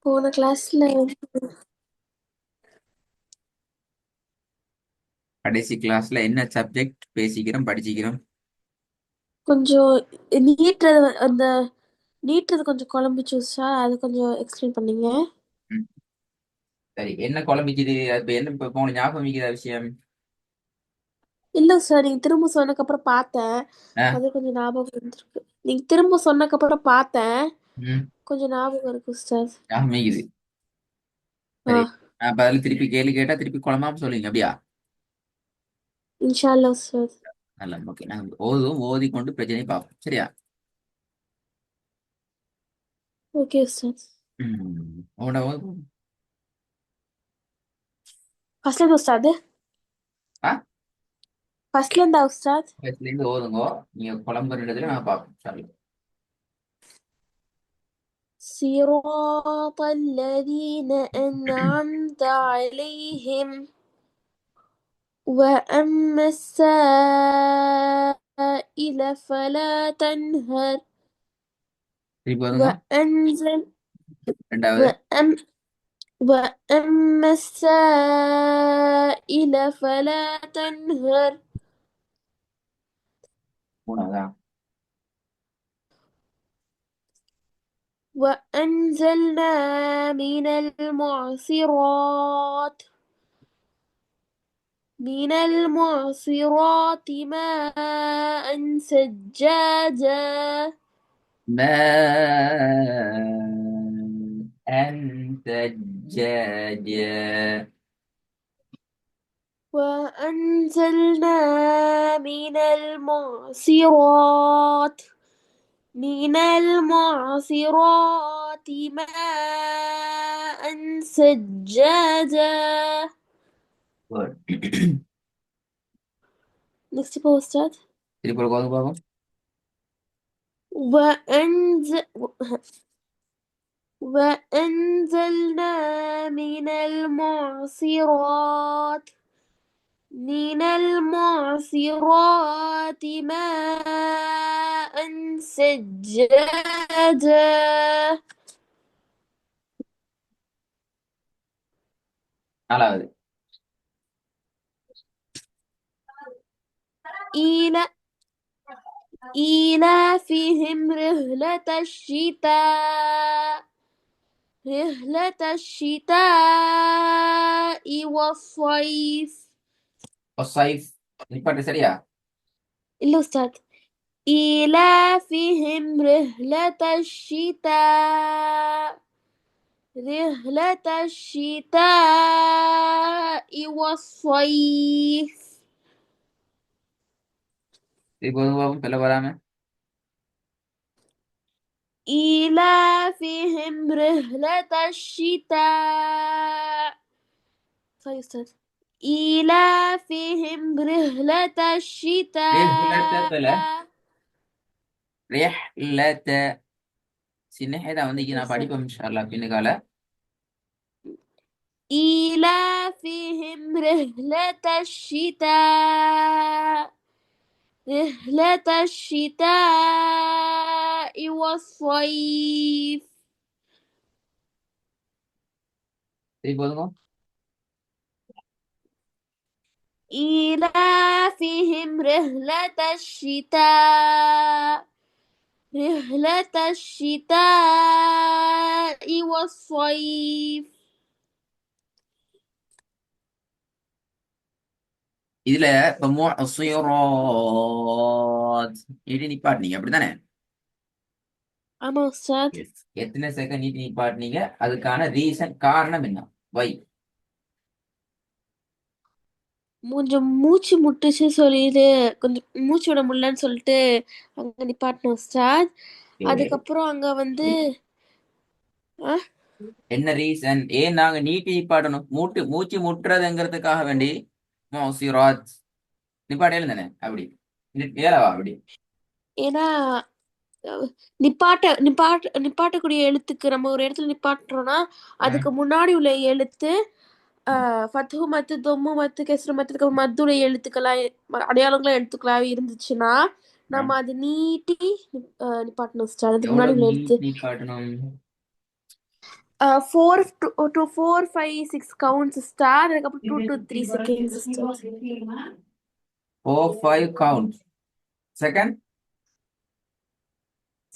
போன கிளாஸ்ல கடைசி கிளாஸ்ல என்ன சப்ஜெக்ட் பேசிக்கிறோம் படிச்சுக்கிறோம். கொஞ்சம் நீட்டுறது அந்த நீட்டுறது கொஞ்சம் குழம்பிச்சுச்சா அது கொஞ்சம் எக்ஸ்பிளைன் பண்ணீங்க. ம். சரி, என்ன குழம்பிக்குது? அது இப்ப என்ன இப்ப போன ஞாபகம் வைக்கிற விஷயம்? இல்ல சார், நீங்க திரும்ப சொன்னக்கப்புறம் பார்த்தேன். ஆ? அது கொஞ்சம் ஞாபகம் இருந்திருக்கு. நீங்க திரும்ப சொன்னக்கப்புறம் பார்த்தேன். ம். கொஞ்சம் ஞாபகம் இருக்கு சார். ஞாபகம் வைக்குது. ஆ, சரி. அப்ப அதில் திருப்பி கேள்வி கேட்டா திருப்பி குழம்பாம சொல்லுங்க, அப்படியா? இன்ஷா அல்லாஹ் சார். நல்ல, ஓகே. நாங்க ஓதுவோம், ஓதி கொண்டு பிரச்சனையை பார்ப்போம், சரியா? Okay sir. உங்களோட ஓது. ஃபர்ஸ்ட்ல இருந்து உஸ்தாது. ஆ? ஃபர்ஸ்ட்ல இருந்தா உஸ்தாத். ஃபர்ஸ்ட்ல இருந்து ஓதுங்கோ. நீங்க குழம்புறதுல நான் பார்ப்போம், சரி. صراط الذين أنعمت عليهم وأما السائل فلا تنهر திருப்பி ஓதுங்க. وأنزل ரெண்டாவது. وأم وأما السائل فلا تنهر மூணாவதா? وأنزلنا من المعصرات ماء ثجاجا أنت الجاجة. وأنزلنا من المعصرات ماء ثجاجا. Next post. திருப்பி ஒரு கோது பார்ப்போம். وأنزل وأنزلنا من المعصرات ماء ثجاجا. நாலாவது. إلى إيلافهم رحلة الشتاء والصيف. الصيف. நிப்பாட்டு, சரியா? இல்ல أستاذ. إيلافهم رحلة الشتاء والصيف. திருப்பி ஒரு பார்ப்போம், சொல்ல வராம. إيلافهم رحلة الشتاء. طيب أستاذ. إيلافهم رحلة رحلة. الشتاء. رحلة. சின்ன ஹேதா வந்து இங்க ஓகே நான் சார். படிப்போம் இன்ஷா அல்லாஹ் பின்னுக்கால. إيلافهم رحلة الشتاء والصيف. திருப்பி போதுங்க. إيلافهم رحلة الشتاء والصيف. இதுல இப்ப முஅஸ்ஸிராத் நீட்டி நிப்பாட்டினீங்க, அப்படித்தானே? ஆமா உஸ்தாத். எஸ். எத்தனை செகண்ட் நீட்டி நிப்பாட்டினீங்க? அதுக்கான ரீசன், காரணம் என்ன? வை? கொஞ்சம் மூச்சு முட்டுச்சு சொல்லிட்டு கொஞ்சம் மூச்சு விட முடியலன்னு சொல்லிட்டு அங்க நிப்பாட்டினோம் உஸ்தாத். அதுக்கப்புறம் அங்க வந்து என்ன ரீசன் ஏன் நாங்க நீட்டி நிப்பாட்டணும்? மூச்சு முட்டுறதுங்கிறதுக்காக வேண்டி முஅஸ்ஸிராத் நிப்பாட்டையில தானே அப்படி ஏலவா அப்படி? ஏன்னா நிப்பாட்டக்கூடிய எழுத்துக்கு நம்ம ஒரு இடத்துல நிப்பாட்டுறோம்னா ம். அதுக்கு முன்னாடி உள்ள எழுத்து ஃபத்ஹு மத்து, தொம்மு மத்து, கெஸ்ரு மத்துக்கு மத்துடைய எழுத்துக்களா அடையாளங்களா எழுத்துக்களாவே இருந்துச்சுன்னா ம். நம்ம அது நீட்டி நிப்பாட்டணும் உஸ்தாத். அதுக்கு எவ்வளவு முன்னாடி உள்ள எழுத்து நீட்டி நிப்பாட்டணும்? 4 to 4 5 6 counts start, அதுக்கப்புறம் 2 to 3 seconds start. 4 5 count. Second,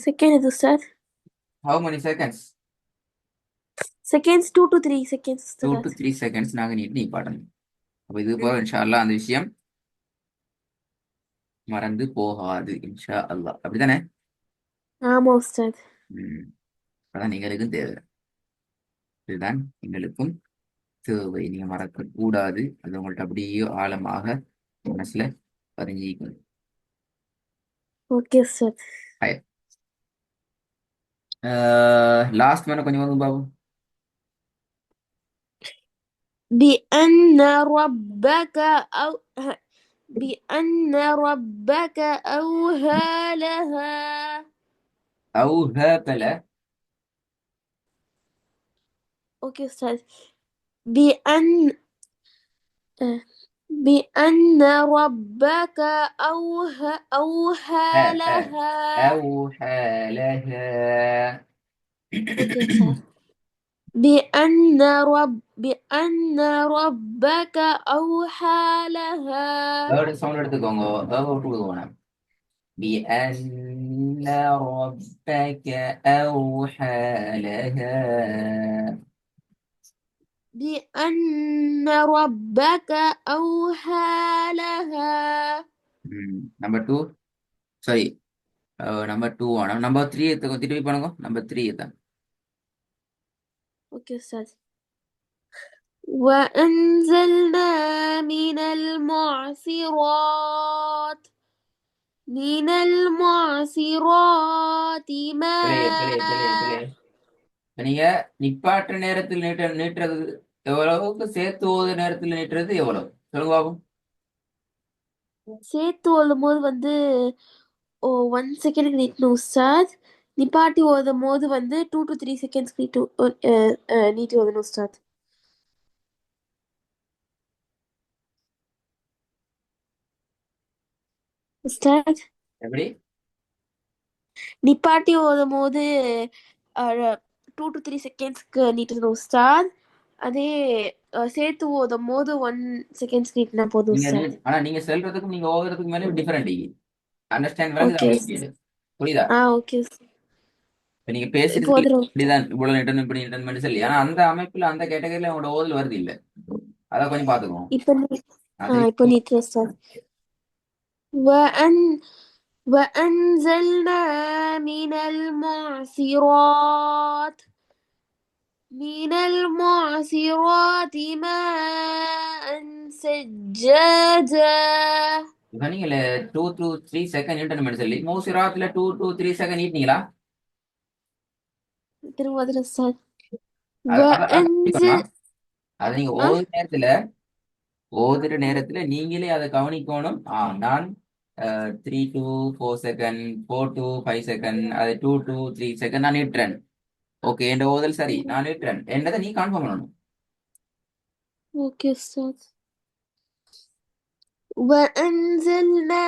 Second இது start. how many seconds? Seconds 2 to 3 seconds 2 to start. 3 seconds நாங்க நீட்டி பாடணும். அப்ப இது போக இன்ஷா அல்லாஹ் அந்த விஷயம் மறந்து போகாது இன்ஷா அல்லாஹ். அப்படித்தானே? ஆமா உஸ்தாத். ம். அதான் எங்களுக்கும் தேவை. இதுதான் எங்களுக்கும் தேவை. நீங்க மறக்க கூடாது. அது உங்கள்ட்ட அப்படியே ஆழமாக மனசுல பதிஞ்சிக்கணும். ஓகே உஸ்தாத். ஹாய். லாஸ்ட் மேல கொஞ்சம் வந்து பாபு. بأن ربك أو بأن ربك أوهى لها. أوهى اوكي استاذ. بأن بأن ربك أوهى لها. أوحى لها. اوكي استاذ. بأن ربك أوحى لها. வேர்டு சவுண்ட் எடுத்துக்கோங்க. வேர்டு விட்டு விடுவோம். بأن ربك أوحى لها. بأن ربك أوحى لها. நம்பர் 2 சாரி நம்பர் 2 ஆனா நம்பர் 3 எடுத்துக்கோ. திருப்பி பண்ணுங்க. நம்பர் 3 தான். اوكي استاذ. وأنزلنا من المعصرات பிழையே பிழையே பிழையே ماء. பிழையே. நீங்க நிப்பாட்டுற நேரத்தில் நீட்டுறது எவ்வளவுக்கு சேர்த்து ஓது நேரத்தில் நீட்டுறது எவ்வளவு சொல்லுங்க பாபு. சேர்த்து ஓதும் போது வந்து 1 செகண்டுக்கு நீட்டணும் உஸ்தாத். நிப்பாட்டி ஓதும் போது வந்து 2 to 3 செகண்ட்ஸ்க்கு நீட்டி ஓதணும் உஸ்தாத். உஸ்தாத் எப்படி? நிப்பாட்டி ஓதும் போது 2 to 3 செகண்ட்ஸ்க்கு நீட்டணும் உஸ்தாத். அதே சேர்த்து ஓதும் போது 1 செகண்ட்ஸ் நீட்டினா போதும் நீங்க உஸ்தாத். ஆனா நீங்க செல்றதுக்கும் நீங்க ஓதுறதுக்கு மேலே டிஃபரெண்ட். அண்டர்ஸ்டாண்ட் விளங்குதா ஓகே. உங்களுக்கு? புரியுதா? ஓகே. இப்ப நீங்க இப்போ பேசுறதுக்கு ஓதுறோம். இப்படிதான் இவ்வளவு நிட்டன் இப்படி நிட்டன் சொல்லி ஆனா அந்த அமைப்புல அந்த கேட்டகரியில உங்களோட ஓதல் வருது இல்ல. அதை கொஞ்சம் பாத்துக்குவோம். இப்போ அது இப்போ நீட்டுறோம் உஸ்தாத். وأن وأنزلنا من المعصرات ماء ثجاجا. இப்ப நீங்க 2 to 3 செகண்ட் நிட்டன் சொல்லி மோசிராத்துல 2 to 3 செகண்ட் நீட்டினீங்களா? திரும்ப அதில் சார். கவனிக்கணும். وأنزل அதை நீங்க ஓதுற நேரத்துல நீங்களே அதை கவனிக்கணும். நான் 3 to 4 செகண்ட் 4 to 5 செகண்ட் அது 2 to 3 செகண்ட் நான் நிட்டுறேன். ஓகே என் ஓதல் சரி நான் நிட்டுறேன் என்னதை நீ கன்ஃபார்ம் பண்ணணும். Okay sir. وأنزلنا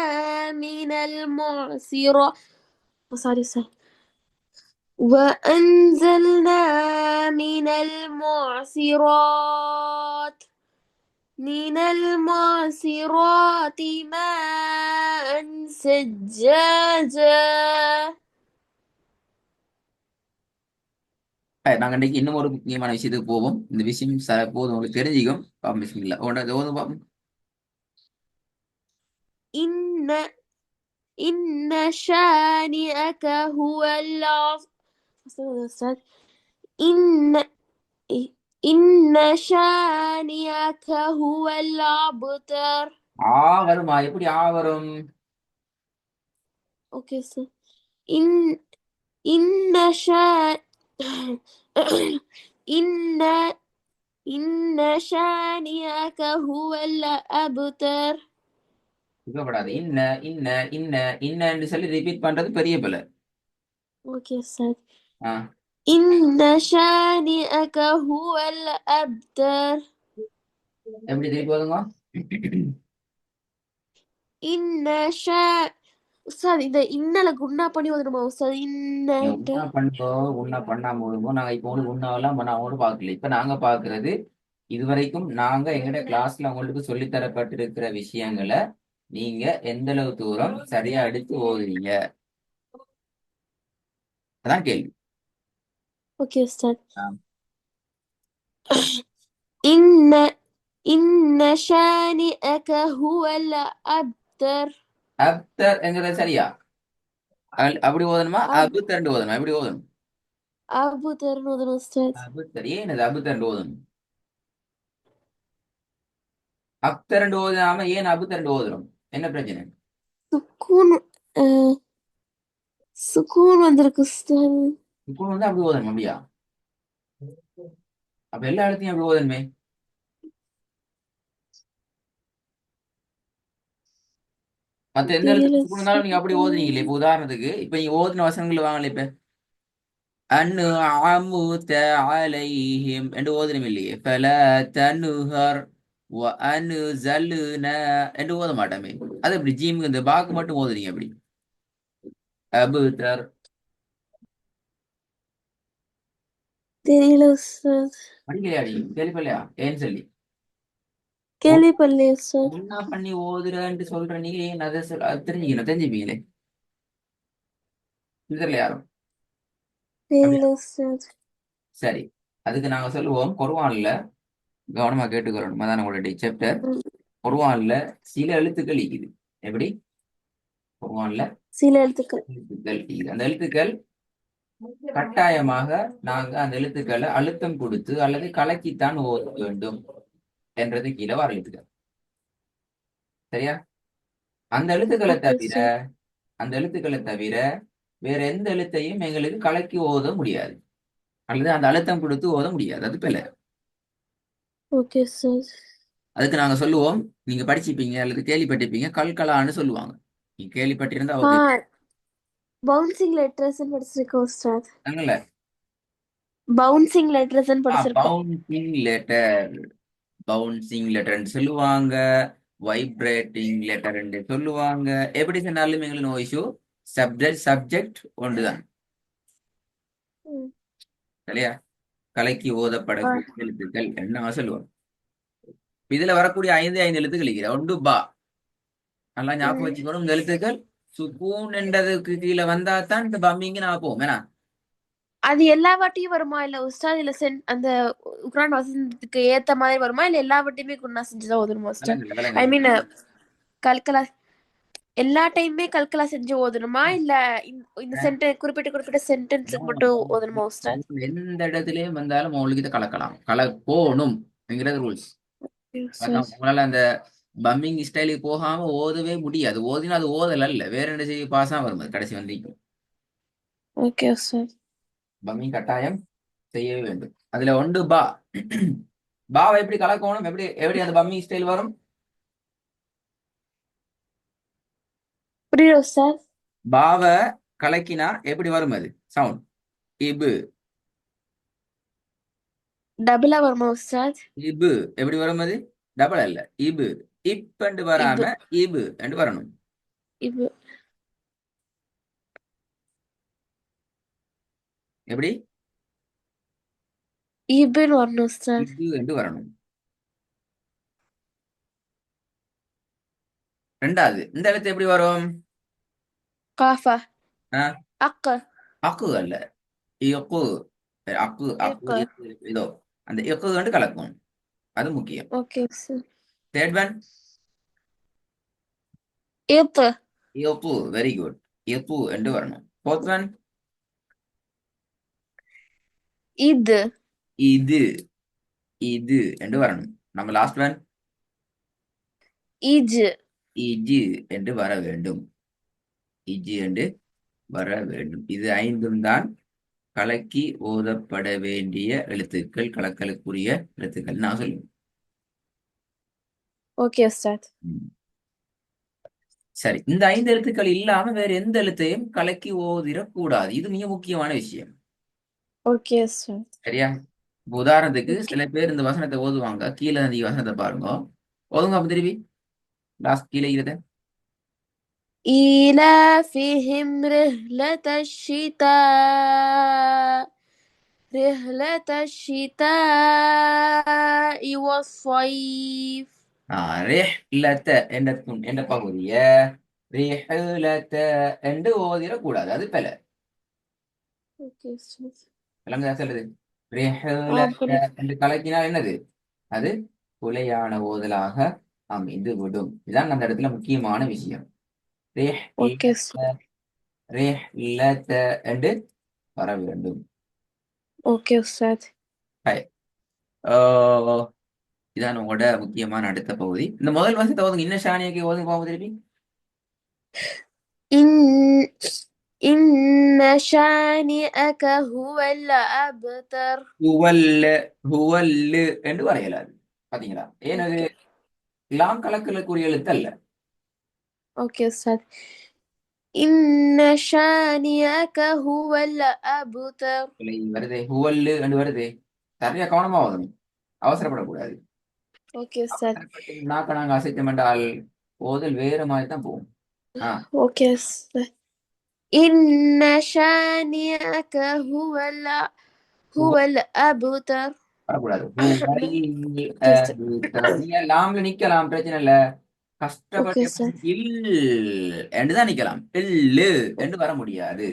من المعصرات sorry sir. وأنزلنا من المعصرات ماء ثجاجا. நாங்க இன்னைக்கு இன்னும் ஒரு முக்கியமான விஷயத்துக்கு போவோம். இந்த விஷயம் போதும் உங்களுக்கு தெரிஞ்சுக்கும். பாப்போம் பிஸ்மில்லா. உன்னோட ஓதும் பாப்போம். إن شانئك هو الأبتر. إن إن شانئك هو الأبتر. வருமா? எப்படி வரும்? Okay sir. இன் إن شان إن إن شانئك هو الأبتر. சுகப்படாது. இன்ன இன்ன இன்ன இன்னன்னு சொல்லி ரிப்பீட் பண்றது பெரிய பிள்ளை. Okay sir. ஆ إن شانئك هو الأبتر. எப்படி திருப்பி போதுங்க? إن شا உஸ்தாத் இந்த இன்னல குண்ணா பண்ணி ஓதணுமா உஸ்தாத் நீங்க இன்னன்ட்டு? உண்ணா பண்ணோ உண்ணா பண்ணாம விடுமோ நாங்க இப்போ வந்து உண்ணாவெல்லாம் பண்ணாமோடு பார்க்கல. இப்ப நாங்க பாக்குறது இதுவரைக்கும் நாங்க எங்கட கிளாஸ்ல உங்களுக்கு சொல்லித் தரப்பட்டிருக்கிற விஷயங்களை நீங்க எந்த அளவு தூரம் சரியா எடுத்து ஓதுறீங்க, அதான் கேள்வி. ஓகே உஸ்தாத். ஆ. இன்ன இன்ன ஷானிஅக ஹுவல் அப்தர். அப்தர் என்கிறது சரியா? அப்படி ஓதணுமா அப் அபுத்தர் ஓதணுமா? எப்படி ஓதணும்? அபுதர்னு ஓதணும் உஸ்தாத். அபுத்தர் ஏன் அது அபுத்தர் ஓதணும்? அப்தர் ஓதாம ஏன் அபுத்தர் ஓதுறோம்? என்ன பிரச்சனை? சுக்கூன் சுக்கூன் வந்திருக்கு உஸ்தாத். இப்போ வந்து அப்படி ஓதணும் அப்படியா? அப்ப எல்லா இடத்தையும் அப்படி ஓதணுமே. மத்த எந்த தெரியல இடத்துல இருந்தாலும் நீங்க அப்படி ஓதுனீங்களே. உஸ்தாத். இப்ப உதாரணத்துக்கு இப்ப நீங்க ஓதுன வசனங்கள் வாங்கல. இப்ப அன்னு அமுத அலைஹிம் என்று ஓதனம் இல்லையே. ஃபல தனுஹர் வ அனு ஜல்லுன என்று ஓத மாட்டோமே. அது அப்படி ஜீம் இந்த பாக்கு மட்டும் ஓதுறீங்க அப்படி. அபுதர் தெரியல உஸ்தாத். படிக்கலையாடி கேள்விப்பல்லையா ஏன்னு சொல்லி கேள்விப்படலையே உஸ்தாத். ஒன்னா பண்ணி ஓதுறேன்ட்டு சொல்ற நீங்க ஏன் அதை அது தெரிஞ்சுக்கணும், தெரிஞ்சுப்பீங்களே. இதுல யாரும் தெரியல அப்படியா? உஸ்தாத். சரி, அதுக்கு நாங்க சொல்லுவோம் குர்ஆன்ல கவனமா கேட்டுக்கிறோம். அதான் உங்களுடைய சாப்டர். ம். குர்ஆன்ல சில எழுத்துக்கள் இருக்குது. எப்படி? குர்ஆன்ல சில எழுத்துக்கள். எழுத்துக்கள் இருக்குது. அந்த எழுத்துக்கள் கட்டாயமாக நாங்க அந்த எழுத்துக்களை அழுத்தம் கொடுத்து அல்லது கலக்கித்தான் ஓத வேண்டும் என்றது கீழே வர எழுத்துக்கள். சரியா? அந்த எழுத்துக்களை ஓகே தவிர உஸ்தாத். அந்த எழுத்துக்களை தவிர வேற எந்த எழுத்தையும் எங்களுக்கு கலக்கி ஓத முடியாது அல்லது அந்த அழுத்தம் கொடுத்து ஓத முடியாது. அது பிழை. ஓகே உஸ்தாத். அதுக்கு நாங்க சொல்லுவோம், நீங்க படிச்சிருப்பீங்க அல்லது கேள்விப்பட்டிருப்பீங்க, கல்கலான்னு சொல்லுவாங்க. நீங்க கேள்விப்பட்டிருந்தா ஆ ஓகே. பவுன்சிங் லெட்டர்ஸ் படிச்சிருக்கோம் உஸ்தாத். நாங்கல்ல பவுன்சிங் லெட்டர்ஸ் படிச்சிருக்கோம். பவுன்சிங் லெட்டர், பவுன்சிங் லெட்டர்ன்னு சொல்லுவாங்க, வைப்ரேட்டிங் லெட்டர்ன்னு சொல்லுவாங்க. எப்படி சொன்னாலும் எங்களுக்கு நோ இஷ்யூ. சப்ஜெக்ட் சப்ஜெக்ட் ஒன்றுதான். ம். சரியா? கலக்கி ஆ. ஓதப்படக்கூடிய எழுத்துக்கள் என்ன நாங்க சொல்லுவோம். இதுல வரக்கூடிய ஐந்து ஐந்து எழுத்துக்கள் இருக்கிற ஒன்று பா. நல்லா ஞாபகம் ம். வச்சுக்கணும். இந்த எழுத்துக்கள் சுக்கூன் என்றதுக்கு கீழே வந்தா தான் இந்த பம்மிங்க நான் போவோம். ஏன்னா அது எல்லா வாட்டியும் வருமா இல்ல உஸ்தாத்? இல்ல அந்த குர்ஆன் வசனத்துக்கு ஏத்த மாதிரி வருமா இல்ல எல்லா வாட்டியுமே குர்ஆன் செஞ்சுதான் ஓதணுமா உஸ்தாத்? விலங்குல ஐ விலங்குல மீன் கல்கலா எல்லா டைமுமே கல்கலா செஞ்சு ஓதணுமா இல்ல இந்த குறிப்பிட்ட குறிப்பிட்ட சென்டென்ஸுக்கு மட்டும் ஓதணுமா உஸ்தாத்? எந்த இடத்துலயும் வந்தாலும் உங்களுக்கு இதை கலக்கலாம், கலக்கோணும் என்கிறது ரூல்ஸ். அதான் உஸ்தாத். உங்களால அந்த பம்மிங் ஸ்டைலுக்கு போகாம ஓதவே முடியாது. ஓதினா அது ஓதல் அல்ல, வேற என்ன செய்ய பாசா வரும். அது கடைசி வந்து ஓகே உஸ்தாத். பம்மிங் கட்டாயம் செய்யவே வேண்டும். அதுல ஒன்று பா. பாவை எப்படி கலக்கணும், எப்படி எப்படி அந்த பம்மிங் ஸ்டைல் வரும்? புரியுது உஸ்தாத். பாவ கலக்கினா எப்படி வரும் அது சவுண்ட்? இபு. டபுளா வருமா உஸ்தாத்? இபு எப்படி வரும் அது? டபுள் அல்ல, இபு. இப் என்று இது வராம இபு என்று வரணும். இது எப்படி? இபுன்னு வரணும் உஸ்தாத். இபு என்று வரணும். ரெண்டாவது இந்த எழுத்து எப்படி வரும்? காஃபா. ஆ, அக்க. அக்கு அல்ல, இக்கு. அக்கு அக்கு இக்க. இதோ அந்த இக்கு என்று கலக்கும். அது முக்கியம். ஓகே உஸ்தாத். தேர்ட் ஒன் இத்து. இப்பு. Very good. இப்பு என்று வரணும். ஃபோர்த் ஒன் இது. இது. இது என்று வரணும். நம்ம லாஸ்ட் ஒன் இஜு. இஜு என்று வர வேண்டும். இஜு என்று வர வேண்டும். இது ஐந்தும் தான் கலக்கி ஓதப்பட வேண்டிய எழுத்துக்கள், கலக்கலுக்குரிய எழுத்துக்கள் நான் சொல்லுவேன். ஓகே உஸ்தாத். ம். சரி, இந்த ஐந்து எழுத்துக்கள் இல்லாம வேற எந்த எழுத்தையும் கலக்கி ஓதிடக்கூடாது. இது மிக முக்கியமான விஷயம். ஓகே உஸ்தாத். சரியா? இப்ப உதாரணத்துக்கு ஓகே. சில பேர் இந்த வசனத்தை ஓதுவாங்க. கீழே அந்த வசனத்தை பாருங்க. ஓதுங்க அப்ப திருப்பி லாஸ்ட் கீழே இருத. إيلافهم رحلة الشتاء والصيف. ரிஹ்லத என்ற பகுதிய ரிஹ்லத என்று ஓதிடக்கூடாது. அது பல اوكي استاذ. விளங்குதா சொல்லுது. اه ரிஹ்லத بلد. என்று கலக்கினால் என்னது? அது குலையான ஓதலாக அமைந்து விடும். இதான் அந்த இடத்துல முக்கியமான விஷயம். اوكي ரிஹ்லத استاذ. ரிஹ்லத என்று வர வேண்டும். اوكي استاذ. ஹை. ஆஹ் இதான் உங்களோட முக்கியமான அடுத்த பகுதி. இந்த முதல் வருஷத்தை ஓதுங்க. இன்னும் ஷானியாக்கு ஓதுங்க பாவம் திருப்பி. إن إن شانئك هو الأبتر. ஹுவல்ல ஹுவல்லு என்று வரையலாது. பாத்தீங்களா? ஏனது اوكي. லாம் கலக்கலுக்குரிய எழுத்து அல்ல. اوكي استاذ. إن شانئك هو الأبتر. இல்லை, வருதே ஹுவல்லு என்று வருதே. சரியா கவனமா ஓதணும். அவசரப்படக்கூடாது. اوكي استاذ. அவசரப்பட்டு நாக்க நாங்க அசைத்தோம் என்றால் ஓதல் வேற மாதிரி தான் போகும். ஆ اوكي استاذ. إن شانئك ஹுவ هو الأبتر. வரக்கூடாது. ஹுவல் اوكي استاذ. நீங்க லாம்ல நிக்கலாம், பிரச்சனை இல்ல. اوكي கஷ்டப்பட்டு استاذ. என்று தான் நிக்கலாம். இல்லு என்று வர முடியாது.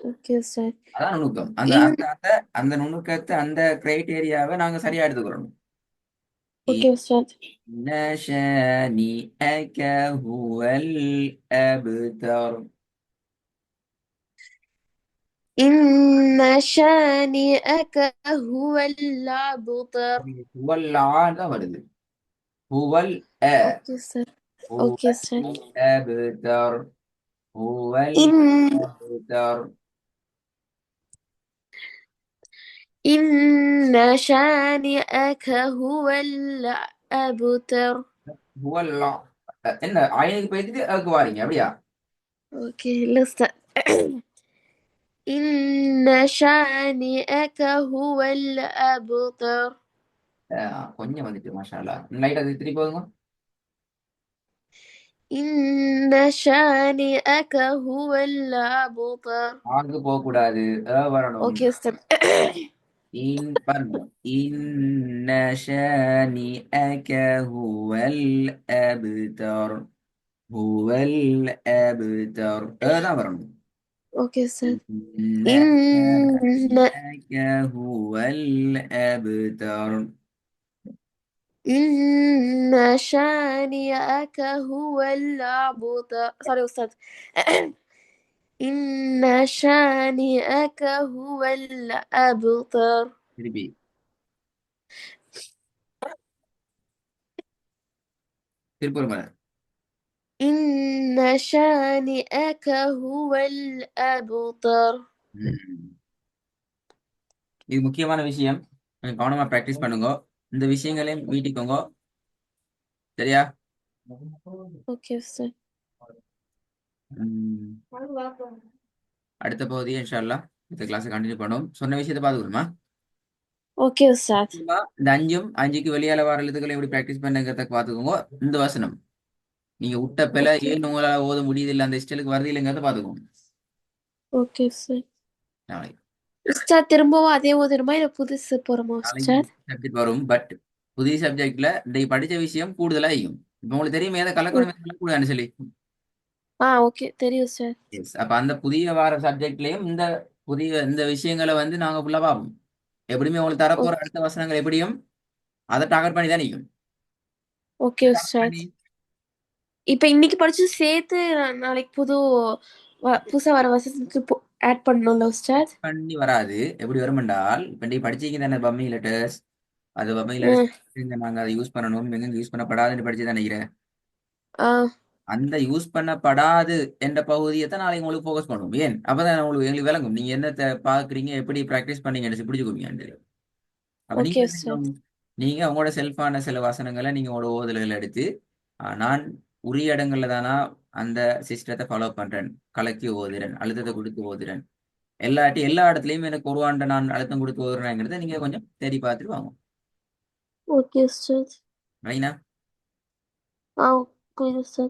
اوكي استاذ. அதான் நுணுக்கம். அந்த إن அந்த அந்த அந்த நுணுக்கத்தை, அந்த கிரைட்டேரியாவை நாங்க சரியா எடுத்துக்கிறோம். اوكي استاذ. إن شانئك هو الأبتر. إن شانئك هو الأبتر. هو தான் வருது. هو اوكي استاذ. هو اوكي استاذ. الأبتر. هو إن الأبتر. إن شانئك هو الأبتر. هو என்ன ஆயனுக்கு போயிட்டு அதுக்கு வாரீங்க அப்படியா? اوكي لسه. إن شانئك هو الأبتر. கொஞ்சம் வந்துட்டு மாஷா அல்லாஹ். லைட் அது திருப்பி போதுங்க. إن شانئك هو الأبتر. ஆளுக்கு போக கூடாது. வரணும். اوكي استنى. பாருங்க. إن شانئك هو الأبتر. هو الأبتر. தான் வரணும். اوكي استنى. إن إن شانئك هو الأبتر. إن شانئك هو الأبتر. سوري أستاذ. إن شانئك هو الأبتر. திருப்பி திருப்பி ஒரு முறை. إن شانئك هو الأبتر. ம். இது முக்கியமான விஷயம். கொஞ்சம் கவனமா பிராக்டிஸ் பண்ணுங்க. இந்த விஷயங்களையும் மீட்டிக்கோங்க. சரியா? أوكي أستاذ. ம். அடுத்த பகுதியை இன்ஷா அல்லாஹ் இந்த கிளாஸ் கண்டினியூ பண்ணுவோம். சொன்ன விஷயத்தை பார்த்துக்கணுமா? أوكي أستاذ. இந்த அஞ்சுக்கு வெளியால வர எழுத்துக்களை எப்படி பிராக்டிஸ் பண்ணுங்கிறத பார்த்துக்கோங்க. இந்த வசனம் நீங்க விட்ட பிழை أوكي. ஏன் உங்களால ஓத முடியுது இல்லை, அந்த ஸ்டைலுக்கு வருது இல்லைங்கிறத பார்த்துக்கோங்க. أوكي أستاذ. நாளைக்கு உஸ்தாத் திரும்பவும் அதே ஓதணுமா இல்ல புதுசு போறோமா நாளைக்கு உஸ்தாத்? சப்ஜெக்ட் வரும். பட் புதிய சப்ஜெக்ட்ல இந்த படிச்ச விஷயம் கூடுதலா இருக்கும். இப்போ உங்களுக்கு தெரியும் ஏதை கலக்கணும் எதை கலக்கக்கூடாதுன்னு சொல்லி. ஓகே தெரியும் உஸ்தாத். எஸ், அப்ப அந்த புதிய வார சப்ஜெக்ட்லயும் இந்த விஷயங்களை நாங்க ஃபுல்லா பார்ப்போம். எப்படியுமே உங்களுக்கு தரப்போற ஓகே. அடுத்த வசனங்கள் எப்படியும் அதை டார்கெட் பண்ணி தான் நிற்கும். ஓகே உஸ்தாத். இப்ப இன்னைக்கு படிச்சு சேர்த்து நாளைக்கு புதுசா வர வசனத்துக்கு ஆட் பண்ணணும்ல உஸ்தாத்? பண்ணி வராது. எப்படி வரும் என்றால், இப்ப நீ படிச்சீங்க தானே பம்மி லெட்டர்ஸ். அது பம்மி ம். லெட்டர்ஸ் நாங்க அதை யூஸ் பண்ணணும், எங்க யூஸ் பண்ணப்படாதுன்னு படிச்சு தான் நினைக்கிறேன். ஆ அந்த யூஸ் பண்ணப்படாது என்ற பகுதியை தான் நாளைக்கு உங்களுக்கு ஃபோக்கஸ் பண்ணுவோம். ஏன் அப்பதான் உங்களுக்கு எங்களுக்கு விளங்கும் நீங்க என்னத்தை பாக்குறீங்க, எப்படி ப்ராக்டிஸ் பண்ணீங்கன்னு பிடிச்சுக்கோங்க. அப்ப நீங்க ஓகே என்ன செய்யணும்? உஸ்தாத். நீங்க உங்களோட செல்ஃபான சில வசனங்களை நீங்க உங்களோட ஓதுதல்கள் எடுத்து, நான் உரிய இடங்கள்ல தானா அந்த சிஸ்டத்தை ஃபாலோ பண்றேன், கலக்கி ஓதுறேன், அழுத்தத்தை கொடுத்து ஓதுறேன், எல்லா இடத்துலயும் எனக்கு ஒரு நான் அழுத்தம் கொடுத்து ஓதுறேங்கிறத நீங்க கொஞ்சம் தேடி பார்த்துட்டு வாங்க. ஓகே உஸ்தாத். ரைனா? புரியுது உஸ்தாத்.